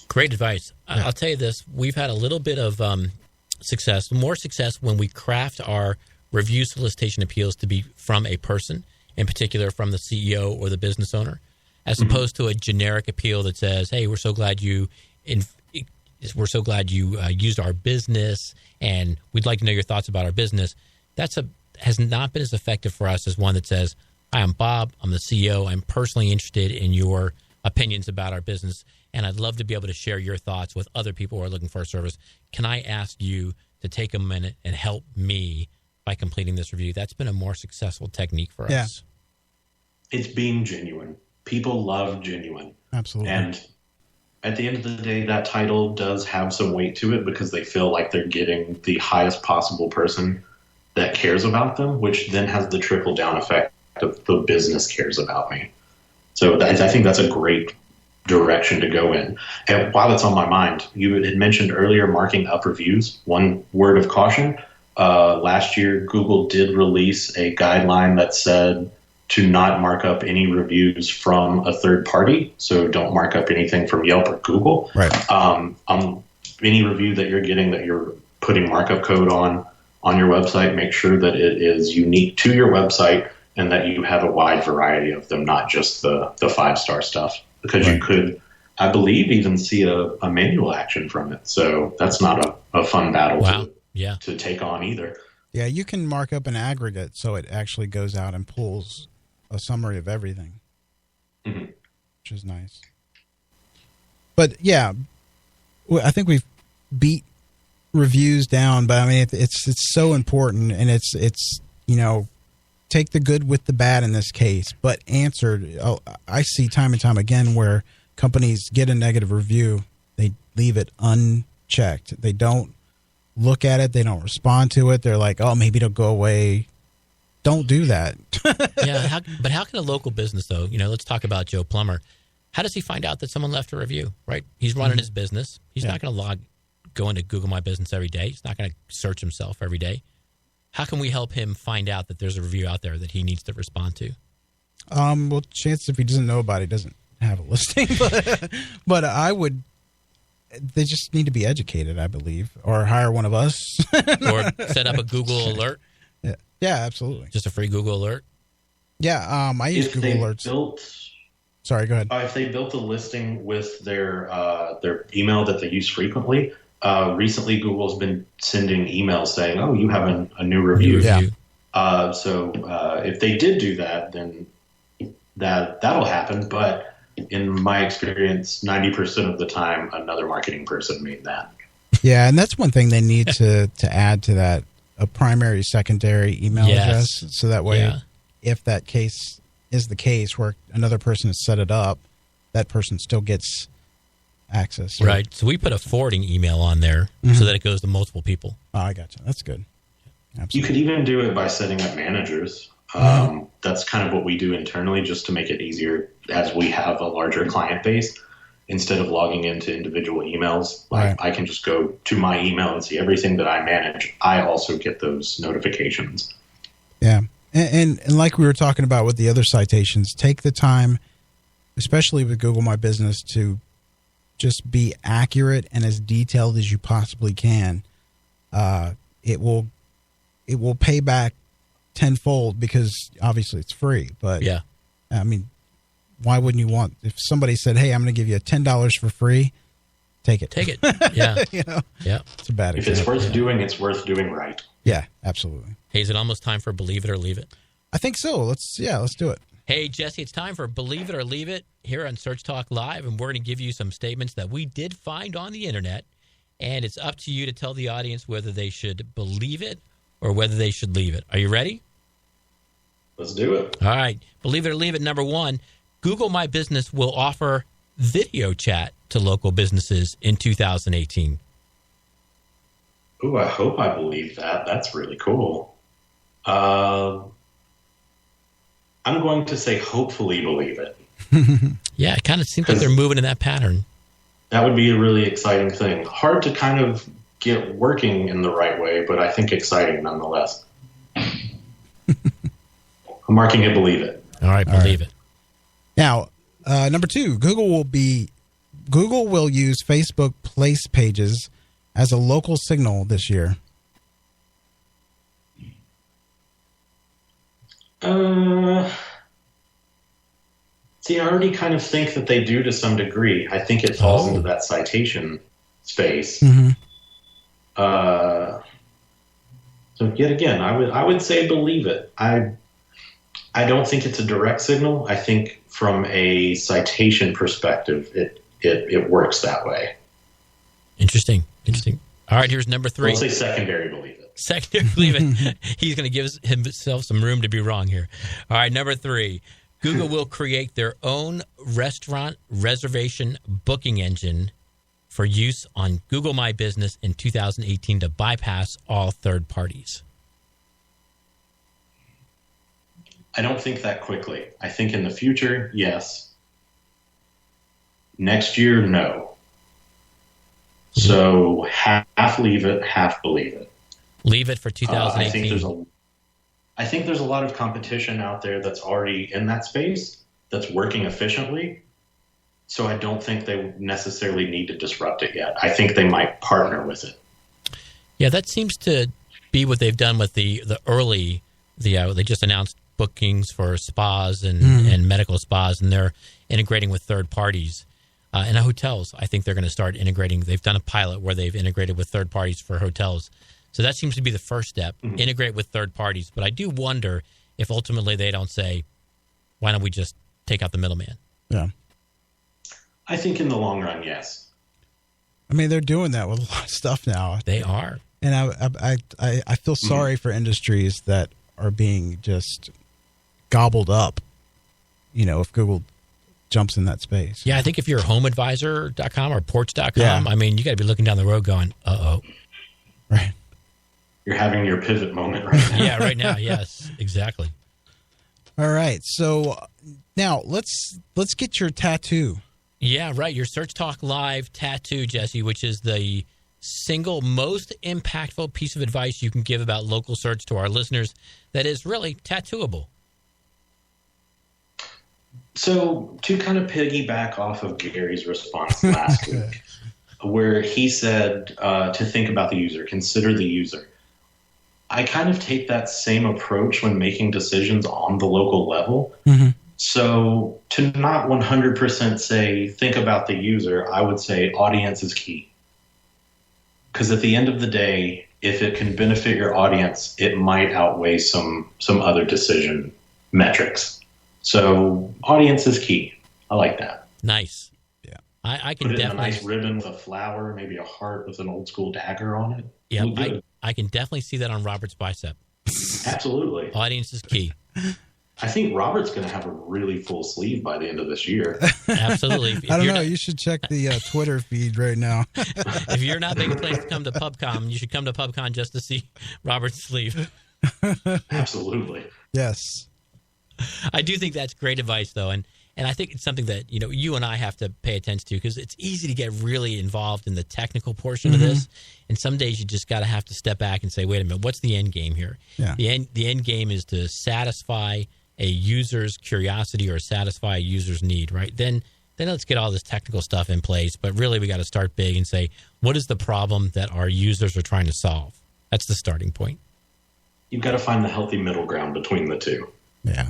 Great advice. Yeah. I'll tell you this. We've had a little bit of more success when we craft our review solicitation appeals to be from a person, in particular from the CEO or the business owner, as opposed to a generic appeal that says, hey, we're so glad you used our business, and we'd like to know your thoughts about our business. Has not been as effective for us as one that says, hi, I'm Bob, I'm the CEO, I'm personally interested in your opinions about our business, and I'd love to be able to share your thoughts with other people who are looking for a service. Can I ask you to take a minute and help me by completing this review? That's been a more successful technique for us. It's being genuine. People love genuine. Absolutely. And at the end of the day, that title does have some weight to it because they feel like they're getting the highest possible person that cares about them, which then has the trickle-down effect of the business cares about me. So I think that's a great direction to go in. And while it's on my mind, you had mentioned earlier marking up reviews. One word of caution, last year Google did release a guideline that said to not mark up any reviews from a third party. So don't mark up anything from Yelp or Google. Right. Any review that you're getting that you're putting markup code on your website, make sure that it is unique to your website and that you have a wide variety of them, not just the 5-star stuff. Because you could, I believe, even see a manual action from it. So that's not a fun battle to take on either. Yeah, you can mark up an aggregate so it actually goes out and pulls a summary of everything, which is nice. But yeah, I think we've beat reviews down, but I mean, it's so important, and it's take the good with the bad in this case, but answered. I see time and time again where companies get a negative review, they leave it unchecked. They don't look at it. They don't respond to it. They're like, oh, maybe it'll go away. Don't do that. Yeah, but how can a local business, though, let's talk about Joe Plumber. How does he find out that someone left a review, right? He's running his business. He's not going to go into Google My Business every day. He's not going to search himself every day. How can we help him find out that there's a review out there that he needs to respond to? Well, chance if he doesn't know about it, have a listing, but I would. They just need to be educated, I believe, or hire one of us, or set up a Google alert. Yeah, absolutely. Just a free Google alert. Yeah, I use Google Alerts. Sorry, go ahead. If they built a listing with their email that they use frequently, recently Google's been sending emails saying, "Oh, you have a new review." Yeah. So if they did do that, then that'll happen. But in my experience, 90% of the time, another marketing person made that. Yeah, and that's one thing they need to add to that, a primary, secondary email address. So that way, if that case is the case where another person has set it up, that person still gets access. Right. So we put a forwarding email on there so that it goes to multiple people. Oh, I gotcha. That's good. Absolutely. You could even do it by setting up managers. That's kind of what we do internally just to make it easier as we have a larger client base. Instead of logging into individual emails, I can just go to my email and see everything that I manage. I also get those notifications. Yeah. And like we were talking about with the other citations, take the time, especially with Google My Business, to just be accurate and as detailed as you possibly can. It will pay back tenfold because obviously it's free. But yeah, I mean, why wouldn't you want, if somebody said, "Hey, I'm going to give you $10 for free," take it. Take it. Yeah. Yeah. It's a bad If example. it's worth doing, it's worth doing right. Yeah, absolutely. Hey, is it almost time for Believe It or Leave It? I think so. Let's do it. Hey, Jesse, it's time for Believe It or Leave It here on Search Talk Live, and we're going to give you some statements that we did find on the internet, and it's up to you to tell the audience whether they should believe it or whether they should leave it. Are you ready? Let's do it. All right. Believe it or leave it, number one, Google My Business will offer video chat to local businesses in 2018. Ooh, I hope I believe that. That's really cool. I'm going to say hopefully believe it. Yeah, it kind of seems like they're moving in that pattern. That would be a really exciting thing. Hard to kind of get working in the right way, but I think exciting nonetheless. I'm marking it believe it. All right, believe it. Now, number two, Google will use Facebook Place pages as a local signal this year. See, I already kind of think that they do to some degree. I think it falls into that citation space. Mm-hmm. So yet again, I would say believe it. I don't think it's a direct signal. I think from a citation perspective, it works that way. Interesting. All right, here's number three. We'll say secondary believe it. Secondary believe it. He's going to give himself some room to be wrong here. All right, number three. Google will create their own restaurant reservation booking engine for use on Google My Business in 2018 to bypass all third parties. I don't think that quickly. I think in the future, yes. Next year, no. So half leave it, half believe it. Leave it for 2018. I think there's a lot of competition out there that's already in that space that's working efficiently. So I don't think they necessarily need to disrupt it yet. I think they might partner with it. Yeah, that seems to be what they've done with the early. They just announced bookings for spas and medical spas, and they're integrating with third parties. And hotels, I think they're going to start integrating. They've done a pilot where they've integrated with third parties for hotels. So that seems to be the first step, integrate with third parties. But I do wonder if ultimately they don't say, why don't we just take out the middleman? Yeah. I think in the long run, yes. I mean, they're doing that with a lot of stuff now. They are. And I feel sorry for industries that are being just gobbled up, if Google jumps in that space. Yeah, I think if you're HomeAdvisor.com or Porch.com, I mean, you got to be looking down the road going, uh-oh. Right. You're having your pivot moment right now. Yeah, right now. Yes, exactly. All right. So now let's get your tattoo. Yeah, right. Your Search Talk Live tattoo, Jesse, which is the single most impactful piece of advice you can give about local search to our listeners that is really tattooable. So to kind of piggyback off of Gary's response last week, where he said to think about the user, consider the user. I kind of take that same approach when making decisions on the local level. Mm-hmm. So to not 100% say, think about the user, I would say audience is key. Because at the end of the day, if it can benefit your audience, it might outweigh some other decision metrics. So audience is key. I like that. Nice. Yeah. I can Put it in a definitely nice ribbon with a flower, maybe a heart with an old school dagger on it. Yeah, Look good. I can definitely see that on Robert's bicep. Absolutely. Audience is key. I think Robert's going to have a really full sleeve by the end of this year. Absolutely. I don't know. You should check the Twitter feed right now. If you're not making plans to come to PubCon, you should come to PubCon just to see Robert's sleeve. Absolutely. Yes. I do think that's great advice, though, and I think it's something that you and I have to pay attention to, because it's easy to get really involved in the technical portion of this, and some days you just got to have to step back and say, wait a minute, what's the end game here? Yeah. The end game is to satisfy a user's curiosity or satisfy a user's need, right? Then let's get all this technical stuff in place, but really we got to start big and say, what is the problem that our users are trying to solve? That's the starting point. You've got to find the healthy middle ground between the two. Yeah.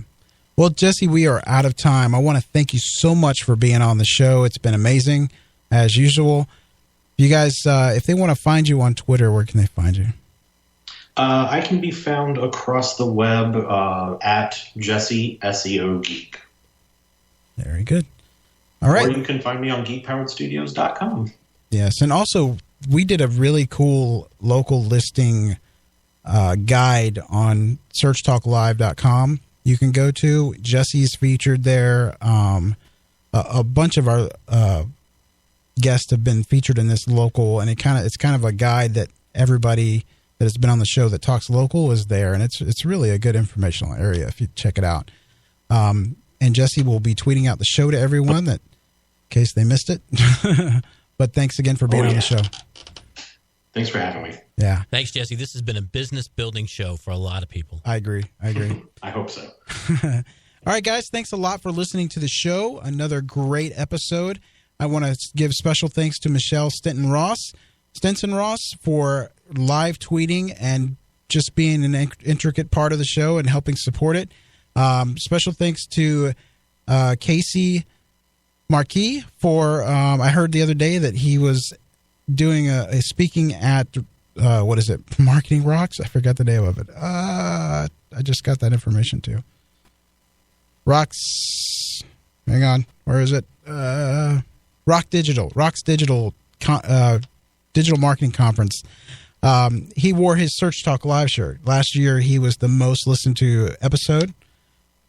Well, Jesse, we are out of time. I want to thank you so much for being on the show. It's been amazing, as usual. You guys, if they want to find you on Twitter, where can they find you? I can be found across the web at Jesse SEO Geek. Very good. All right. Or you can find me on geekpoweredstudios.com. Yes, and also we did a really cool local listing guide on searchtalklive.com. You can go to. Jesse's featured there. A bunch of our guests have been featured in this local, and it's kind of a guide that everybody that has been on the show that talks local is there, and it's really a good informational area if you check it out. And Jesse will be tweeting out the show to everyone that in case they missed it. But thanks again for being on the show. Thanks for having me. Yeah. Thanks, Jesse. This has been a business building show for a lot of people. I agree. I hope so. All right, guys. Thanks a lot for listening to the show. Another great episode. I want to give special thanks to Michelle Stinson Ross for live tweeting and just being an intricate part of the show and helping support it. Special thanks to Casey Marquis for, I heard the other day that he was doing a speaking at, what is it, Marketing Rocks? I forgot the name of it. I just got that information too. Rocks, hang on, where is it? Rocks Digital Digital Marketing Conference. He wore his Search Talk Live shirt. Last year, he was the most listened to episode.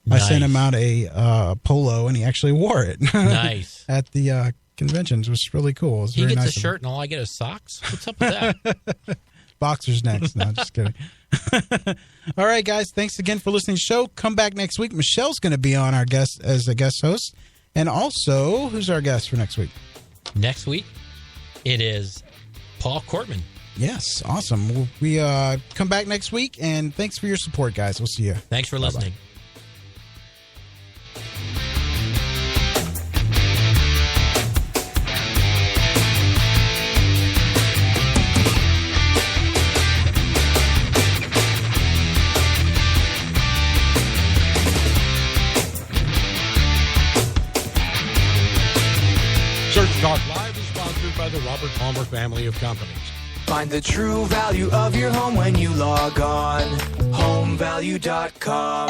Nice. I sent him out a polo, and he actually wore it. Nice. At the conventions. It was really cool. It was he very gets nice a shirt, and all I get is socks? What's up with that? Boxers next. No, just kidding. All right, guys. Thanks again for listening to the show. Come back next week. Michelle's going to be on our guest as a guest host. And also, who's our guest for next week? Next week, it is Paul Cortman. Yes, awesome. We come back next week, and thanks for your support, guys. We'll see you. Thanks for listening. Search Talk Live is sponsored by the Robert Palmer family of companies. Find the true value of your home when you log on. Homevalue.com.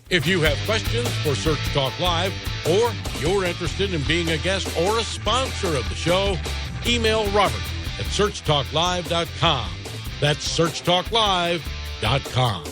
If you have questions for Search Talk Live, or you're interested in being a guest or a sponsor of the show, email Robert at searchtalklive.com. That's searchtalklive.com.